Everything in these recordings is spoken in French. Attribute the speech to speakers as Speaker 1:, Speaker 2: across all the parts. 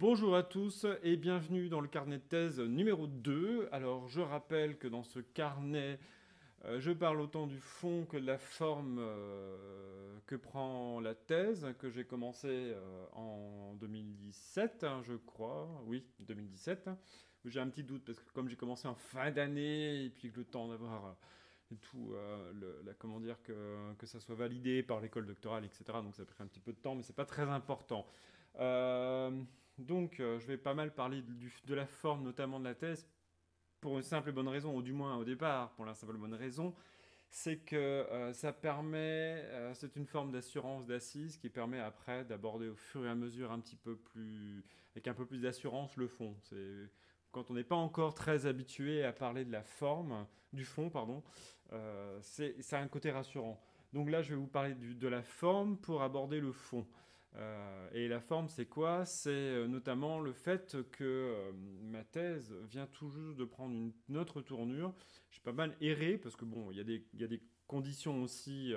Speaker 1: Bonjour à tous et bienvenue dans le carnet de thèse numéro 2. Alors je rappelle que dans ce carnet, je parle autant du fond que de la forme que prend la thèse, que j'ai commencé en 2017, hein, je crois. Oui, 2017. J'ai un petit doute parce que comme j'ai commencé en fin d'année et puis que le temps d'avoir tout, comment dire, que ça soit validé par l'école doctorale, etc. Donc ça a pris un petit peu de temps, mais c'est pas très important. Euh, je vais pas mal parler de la forme, notamment de la thèse, pour une simple et bonne raison, ou du moins au départ, pour la simple et bonne raison, c'est que ça permet, c'est une forme d'assurance d'assise qui permet après d'aborder au fur et à mesure un petit peu plus, avec un peu plus d'assurance le fond. C'est quand on n'est pas encore très habitué à parler de la forme, du fond, pardon, ça a un côté rassurant. Donc là, je vais vous parler de la forme pour aborder le fond. Et la forme, c'est quoi? C'est notamment le fait que ma thèse vient tout juste de prendre une autre tournure. J'ai pas mal erré parce que bon, il y a des conditions aussi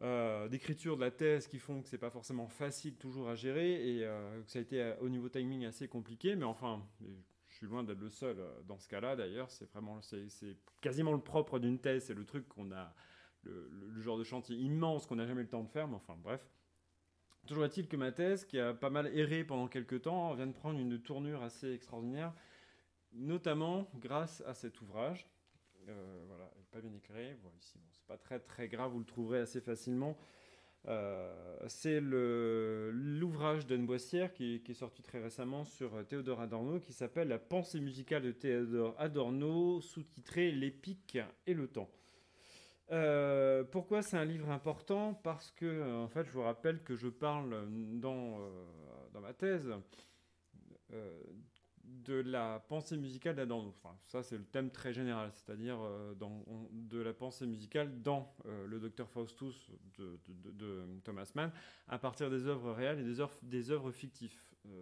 Speaker 1: d'écriture de la thèse qui font que c'est pas forcément facile toujours à gérer et que ça a été au niveau timing assez compliqué. Mais enfin, je suis loin d'être le seul dans ce cas-là. D'ailleurs, c'est quasiment le propre d'une thèse. C'est le truc qu'on a, le genre de chantier immense qu'on n'a jamais le temps de faire. Mais enfin, bref. Toujours est-il que ma thèse, qui a pas mal erré pendant quelques temps, vient de prendre une tournure assez extraordinaire, notamment grâce à cet ouvrage. Voilà, pas bien éclairé. Bon, ici, bon, c'est pas très très grave, vous le trouverez assez facilement. C'est l'ouvrage d'Anne Boissière qui est sorti très récemment sur Théodore Adorno, qui s'appelle La pensée musicale de Théodore Adorno, sous-titré L'épique et le temps. Pourquoi c'est un livre important? Parce que, en fait, je vous rappelle que je parle dans ma thèse euh, de la pensée musicale d'Adorno. Enfin, ça, c'est le thème très général, c'est-à-dire de la pensée musicale dans le Docteur Faustus de Thomas Mann, à partir des œuvres réelles et des œuvres fictives.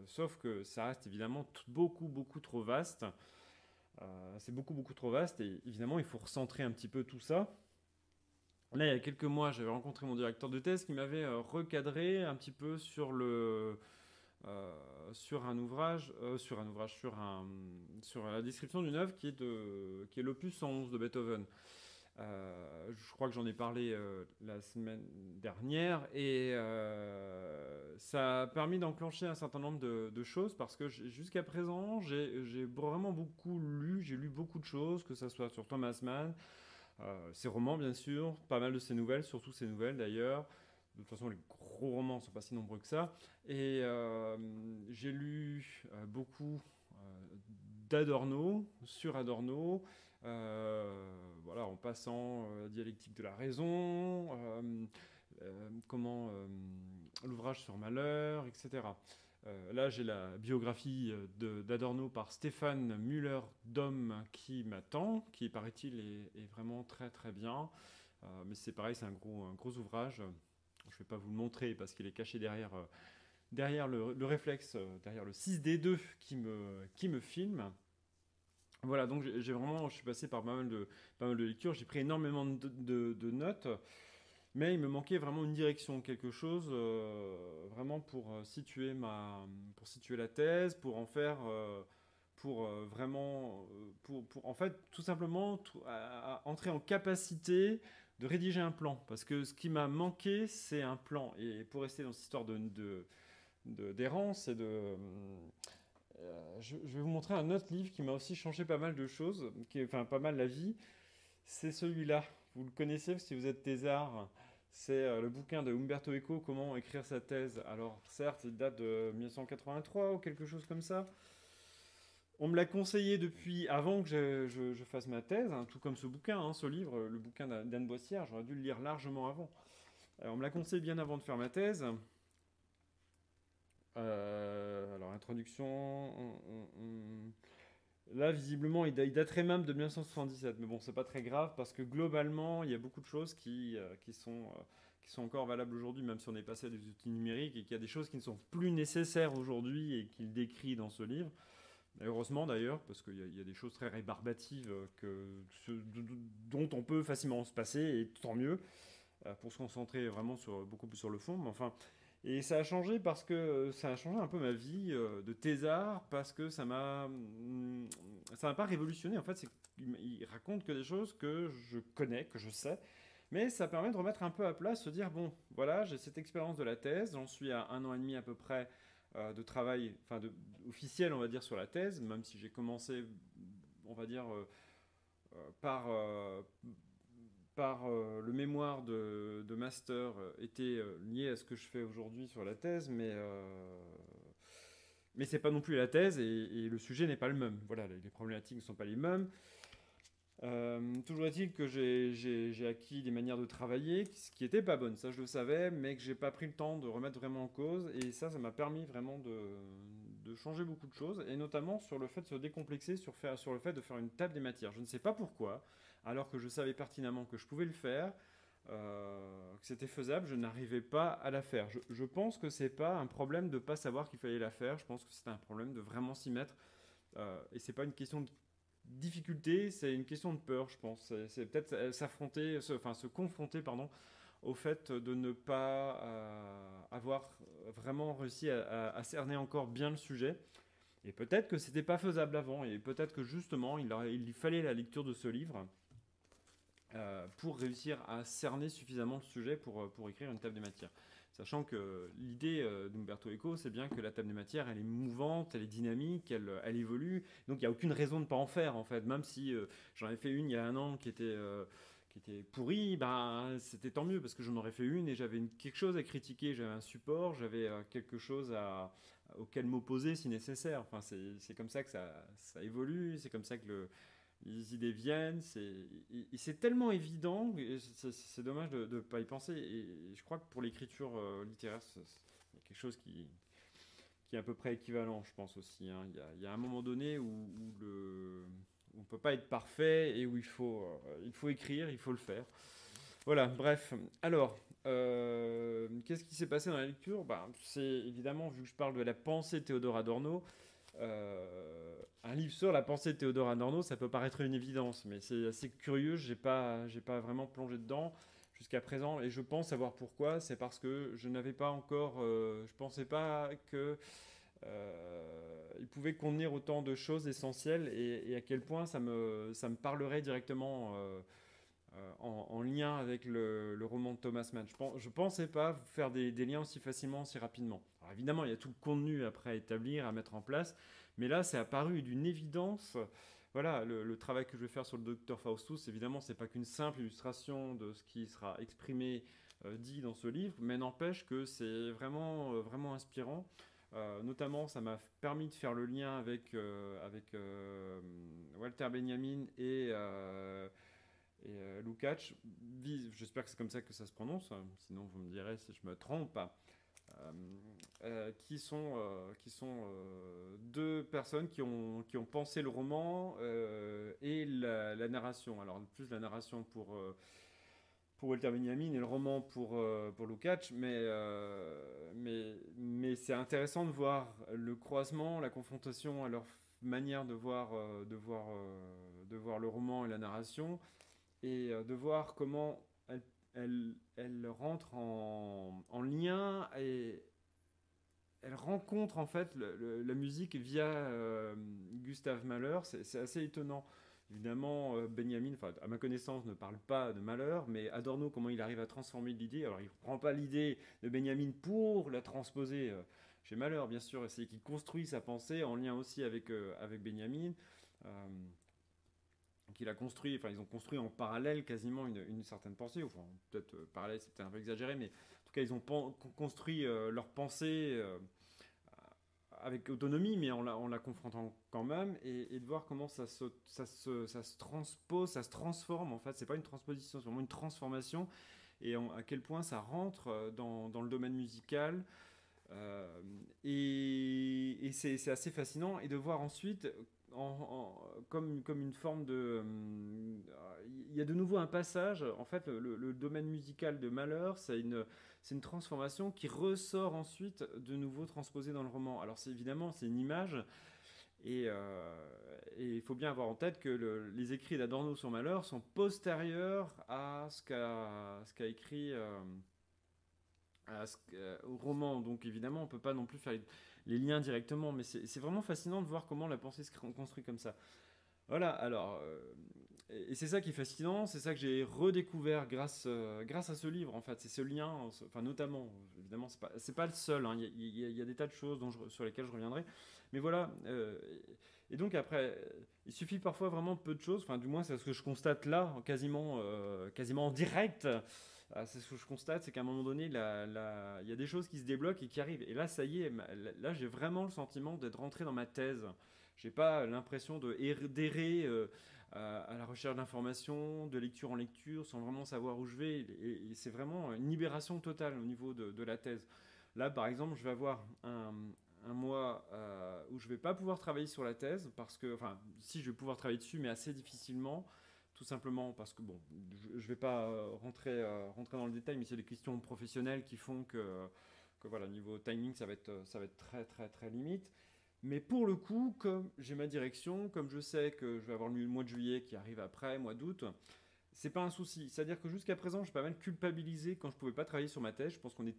Speaker 1: Sauf que ça reste évidemment beaucoup, beaucoup trop vaste. C'est beaucoup, beaucoup trop vaste, et évidemment, il faut recentrer un petit peu tout ça. Là, il y a quelques mois, j'avais rencontré mon directeur de thèse qui m'avait recadré un petit peu sur la description d'une œuvre qui est l'opus 111 de Beethoven. Je crois que j'en ai parlé la semaine dernière et ça a permis d'enclencher un certain nombre de choses parce que jusqu'à présent, j'ai vraiment beaucoup lu, j'ai lu beaucoup de choses, que ce soit sur Thomas Mann, ses romans, bien sûr, pas mal de ses nouvelles, surtout ses nouvelles d'ailleurs. De toute façon, les gros romans ne sont pas si nombreux que ça. Et j'ai lu beaucoup d'Adorno, sur Adorno, voilà, en passant la dialectique de la raison, l'ouvrage sur Malheur, etc. Là, j'ai la biographie d'Adorno par Stéphane Müller-Dom qui m'attend, qui, paraît-il, est vraiment très très bien. Mais c'est pareil, c'est un gros ouvrage. Je ne vais pas vous le montrer parce qu'il est caché derrière le réflexe, derrière le 6D2 qui me filme. Voilà, donc je suis passé par pas mal de lectures, j'ai pris énormément de notes. Mais il me manquait vraiment une direction, quelque chose vraiment pour situer la thèse, pour en faire, pour vraiment, pour en fait tout simplement à entrer en capacité de rédiger un plan. Parce que ce qui m'a manqué, c'est un plan. Et pour rester dans cette histoire d'errance et je vais vous montrer un autre livre qui m'a aussi changé pas mal de choses, enfin pas mal la vie. C'est celui-là. Vous le connaissez si vous êtes thésard. C'est le bouquin de Umberto Eco, Comment écrire sa thèse. Alors, certes, il date de 1983 ou quelque chose comme ça. On me l'a conseillé depuis avant que je fasse ma thèse, hein, tout comme ce bouquin, hein, ce livre, le bouquin d'Anne Boissière. J'aurais dû le lire largement avant. Alors, on me l'a conseillé bien avant de faire ma thèse. Alors, introduction. Là, visiblement, il daterait même de 1977. Mais bon, c'est pas très grave parce que globalement, il y a beaucoup de choses qui sont encore valables aujourd'hui, même si on est passé à des outils numériques et qu'il y a des choses qui ne sont plus nécessaires aujourd'hui et qu'il décrit dans ce livre. Heureusement d'ailleurs, parce qu'il y a des choses très rébarbatives dont on peut facilement se passer, et tant mieux, pour se concentrer vraiment beaucoup plus sur le fond. Mais enfin, Et ça a changé parce que ça a changé un peu ma vie de thésard parce que ça m'a pas révolutionné. En fait, il raconte que des choses que je connais, que je sais, mais ça permet de remettre un peu à plat, se dire bon, voilà, j'ai cette expérience de la thèse, j'en suis à 1 an et demi à peu près de travail, enfin officiel, on va dire, sur la thèse, même si j'ai commencé, on va dire, par le mémoire de master était lié à ce que je fais aujourd'hui sur la thèse, mais c'est pas non plus la thèse et le sujet n'est pas le même. Voilà, les problématiques ne sont pas les mêmes. Toujours est-il que j'ai acquis des manières de travailler ce qui n'étaient pas bonnes, ça je le savais, mais que j'ai pas pris le temps de remettre vraiment en cause, et ça m'a permis vraiment de changer beaucoup de choses, et notamment sur le fait de se décomplexer, sur le fait de faire une table des matières. Je ne sais pas pourquoi, alors que je savais pertinemment que je pouvais le faire, que c'était faisable, je n'arrivais pas à la faire. Je pense que c'est pas un problème de pas savoir qu'il fallait la faire, je pense que c'est un problème de vraiment s'y mettre, et c'est pas une question de difficulté, c'est une question de peur, je pense. C'est peut-être se confronter, pardon, au fait de ne pas avoir vraiment réussi à cerner encore bien le sujet. Et peut-être que c'était pas faisable avant, et peut-être que justement il fallait la lecture de ce livre pour réussir à cerner suffisamment le sujet pour écrire une table des matières. Sachant que l'idée d'Umberto Eco, c'est bien que la table des matières, elle est mouvante, elle est dynamique, elle évolue. Donc il n'y a aucune raison de ne pas en faire, en fait. Même si j'en ai fait une il y a 1 an qui était pourrie, ben, c'était tant mieux parce que j'en aurais fait une et j'avais quelque chose à critiquer, j'avais un support, j'avais quelque chose auquel m'opposer si nécessaire. Enfin, c'est comme ça que ça évolue, c'est comme ça que les idées viennent, c'est tellement évident, c'est dommage de ne pas y penser. Et je crois que pour l'écriture littéraire, il y a quelque chose qui est à peu près équivalent, je pense aussi, hein. Il y a un moment donné où on ne peut pas être parfait et où il faut écrire, il faut le faire. Voilà, bref. Alors, qu'est-ce qui s'est passé dans la lecture? Bah, c'est évidemment, vu que je parle de la pensée de Théodore Adorno, un livre sur la pensée de Théodore Adorno, ça peut paraître une évidence, mais c'est assez curieux, j'ai pas vraiment plongé dedans jusqu'à présent, et je pense savoir pourquoi, c'est parce que je n'avais pas encore, je pensais pas que il pouvait contenir autant de choses essentielles, et à quel point ça me parlerait directement en lien avec le roman de Thomas Mann. Je pensais pas faire des liens aussi facilement, aussi rapidement. Alors évidemment, il y a tout le contenu après à établir, à mettre en place, mais là, c'est apparu d'une évidence. Voilà, le travail que je vais faire sur le docteur Faustus, évidemment, c'est pas qu'une simple illustration de ce qui sera exprimé, dit dans ce livre, mais n'empêche que c'est vraiment, vraiment inspirant. Notamment, ça m'a permis de faire le lien avec Walter Benjamin et Lukács, j'espère que c'est comme ça que ça se prononce, hein, sinon vous me direz si je me trompe, qui sont deux personnes qui ont pensé le roman et la narration. Alors plus la narration pour Walter Benjamin et le roman pour Lukács, mais c'est intéressant de voir le croisement, la confrontation à leur manière de voir le roman et la narration, et de voir comment elle rentre en lien, et elle rencontre en fait la musique via Gustav Mahler. C'est assez étonnant. Évidemment, Benjamin, à ma connaissance, ne parle pas de Mahler, mais Adorno, comment il arrive à transformer l'idée. Alors, il ne prend pas l'idée de Benjamin pour la transposer chez Mahler, bien sûr, c'est qu'il construit sa pensée en lien aussi avec Benjamin. Euh, qu'il a construit, enfin ils ont construit en parallèle quasiment une certaine pensée, enfin peut-être parallèle c'est peut-être un peu exagéré, mais en tout cas ils ont construit leur pensée avec autonomie, mais en la confrontant quand même, et de voir comment ça se transpose, ça se transforme en fait, c'est pas une transposition, c'est vraiment une transformation, et à quel point ça rentre dans le domaine musical. Et c'est assez fascinant, et de voir ensuite comme une forme de... Il y a de nouveau un passage, en fait le domaine musical de Mahler, c'est une transformation qui ressort ensuite de nouveau transposée dans le roman. Alors évidemment c'est une image, et il faut bien avoir en tête que les écrits d'Adorno sur Mahler sont postérieurs à ce qu'a écrit au roman. Donc évidemment, on peut pas non plus faire les liens directement, mais c'est vraiment fascinant de voir comment la pensée se construit comme ça. Voilà, alors, et c'est ça qui est fascinant, c'est ça que j'ai redécouvert grâce à ce livre, en fait, c'est ce lien, enfin notamment, évidemment, c'est pas le seul, hein, il y a des tas de choses sur lesquelles je reviendrai, mais voilà, et donc après, il suffit parfois vraiment peu de choses, enfin du moins c'est ce que je constate là, quasiment en direct, c'est ce que je constate, c'est qu'à un moment donné, il y a des choses qui se débloquent et qui arrivent, et là ça y est, là j'ai vraiment le sentiment d'être rentré dans ma thèse. J'ai pas l'impression d'errer à la recherche d'informations, de lecture en lecture, sans vraiment savoir où je vais. Et c'est vraiment une libération totale au niveau de la thèse. Là, par exemple, je vais avoir un mois où je vais pas pouvoir travailler sur la thèse, parce que, enfin, si je vais pouvoir travailler dessus, mais assez difficilement, tout simplement parce que, bon, je vais pas rentrer dans le détail, mais c'est des questions professionnelles qui font que voilà, niveau timing, ça va être très, très, très limite. Mais pour le coup, comme j'ai ma direction, comme je sais que je vais avoir le mois de juillet qui arrive après, mois d'août, c'est pas un souci. C'est-à-dire que jusqu'à présent, j'ai pas mal culpabilisé quand je pouvais pas travailler sur ma thèse. Je pense qu'on est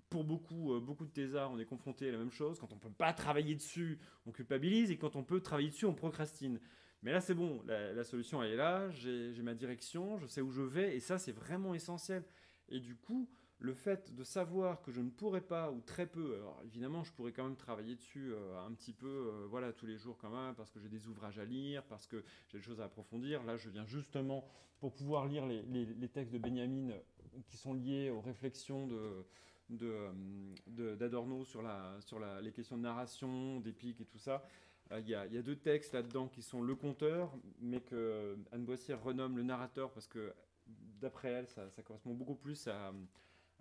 Speaker 1: pour beaucoup de thésards, on est confronté à la même chose. Quand on peut pas travailler dessus, on culpabilise, et quand on peut travailler dessus, on procrastine. Mais là, c'est bon, la solution elle est là, j'ai ma direction, je sais où je vais, et ça, c'est vraiment essentiel. Et du coup, le fait de savoir que je ne pourrais pas, ou très peu, alors évidemment je pourrais quand même travailler dessus un petit peu, voilà, tous les jours quand même, parce que j'ai des ouvrages à lire, parce que j'ai des choses à approfondir. Là je viens justement pour pouvoir lire les textes de Benjamin qui sont liés aux réflexions d'Adorno sur les questions de narration, d'épique et tout ça. Il y a deux textes là-dedans qui sont le conteur, mais que Anne Boissière renomme le narrateur parce que d'après elle, ça correspond beaucoup plus à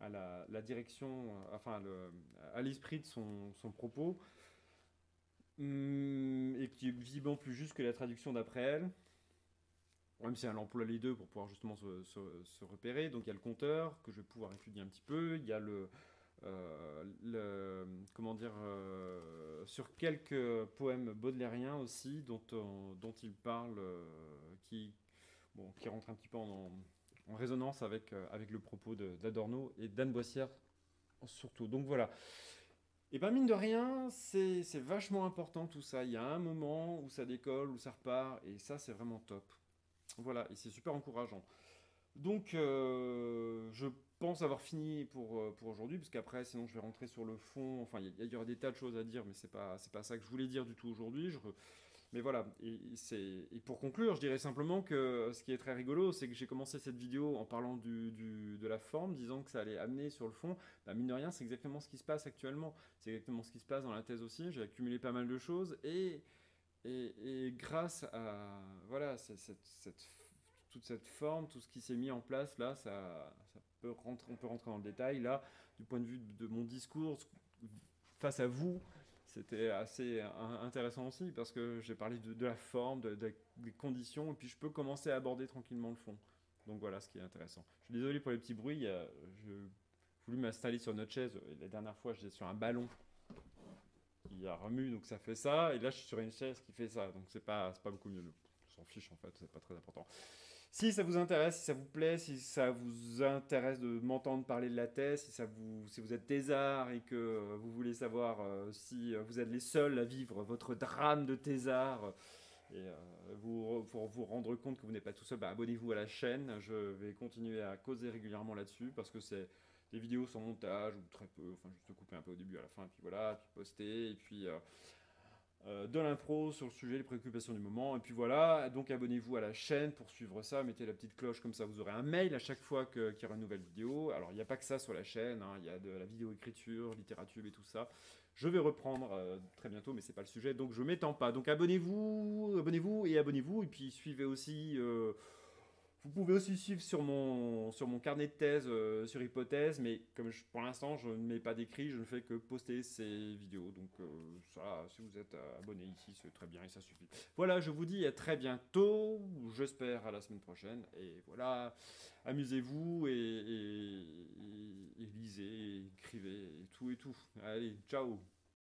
Speaker 1: la direction, à l'esprit de son propos, et qui est visiblement plus juste que la traduction d'après elle, même si elle emploie les deux pour pouvoir justement se repérer. Donc il y a le conteur, que je vais pouvoir étudier un petit peu, il y a comment dire, sur quelques poèmes baudelairiens aussi, dont il parle, qui rentre un petit peu en résonance avec le propos d'Adorno et d'Anne Boissière surtout. Donc voilà. Et ben mine de rien, c'est vachement important tout ça. Il y a un moment où ça décolle, où ça repart, et ça c'est vraiment top. Voilà, et c'est super encourageant. Donc je pense avoir fini pour aujourd'hui, parce qu'après sinon je vais rentrer sur le fond. Enfin, il y aura des tas de choses à dire, mais c'est pas ça que je voulais dire du tout aujourd'hui. Mais voilà, et pour conclure, je dirais simplement que ce qui est très rigolo, c'est que j'ai commencé cette vidéo en parlant de la forme, disant que ça allait amener sur le fond. Bah, mine de rien, c'est exactement ce qui se passe actuellement. C'est exactement ce qui se passe dans la thèse aussi. J'ai accumulé pas mal de choses, et grâce à voilà, toute cette forme, tout ce qui s'est mis en place, là, on peut rentrer dans le détail. Là, du point de vue de mon discours, face à vous, c'était assez intéressant aussi parce que j'ai parlé de la forme, des conditions, et puis je peux commencer à aborder tranquillement le fond. Donc voilà ce qui est intéressant. Je suis désolé pour les petits bruits. J'ai voulu m'installer sur notre chaise. La dernière fois, j'étais sur un ballon qui a remue, donc ça fait ça. Et là, je suis sur une chaise qui fait ça. Donc c'est pas beaucoup mieux. On s'en fiche en fait, c'est pas très important. Si ça vous intéresse, si ça vous plaît, si ça vous intéresse de m'entendre parler de la thèse, si vous êtes thésard et que vous voulez savoir si vous êtes les seuls à vivre votre drame de thésard, pour vous rendre compte que vous n'êtes pas tout seul, bah, abonnez-vous à la chaîne. Je vais continuer à causer régulièrement là-dessus parce que c'est des vidéos sans montage ou très peu, enfin juste couper un peu au début à la fin, et puis voilà, puis poster, et puis de l'impro sur le sujet, les préoccupations du moment. Et puis voilà, donc abonnez-vous à la chaîne pour suivre ça, mettez la petite cloche, comme ça vous aurez un mail à chaque fois qu'il y aura une nouvelle vidéo. Alors il n'y a pas que ça sur la chaîne, hein, il y a de la vidéo écriture, littérature et tout ça. Je vais reprendre très bientôt, mais c'est pas le sujet, donc je m'étends pas. Donc abonnez-vous, et puis suivez aussi. Vous pouvez aussi suivre sur mon carnet de thèse sur Hypothèse, mais comme pour l'instant je ne mets pas d'écrit, je ne fais que poster ces vidéos. Donc ça, si vous êtes abonné ici, c'est très bien et ça suffit. Voilà, je vous dis à très bientôt, j'espère à la semaine prochaine. Et voilà, amusez-vous et lisez, et écrivez, et tout et tout. Allez, ciao!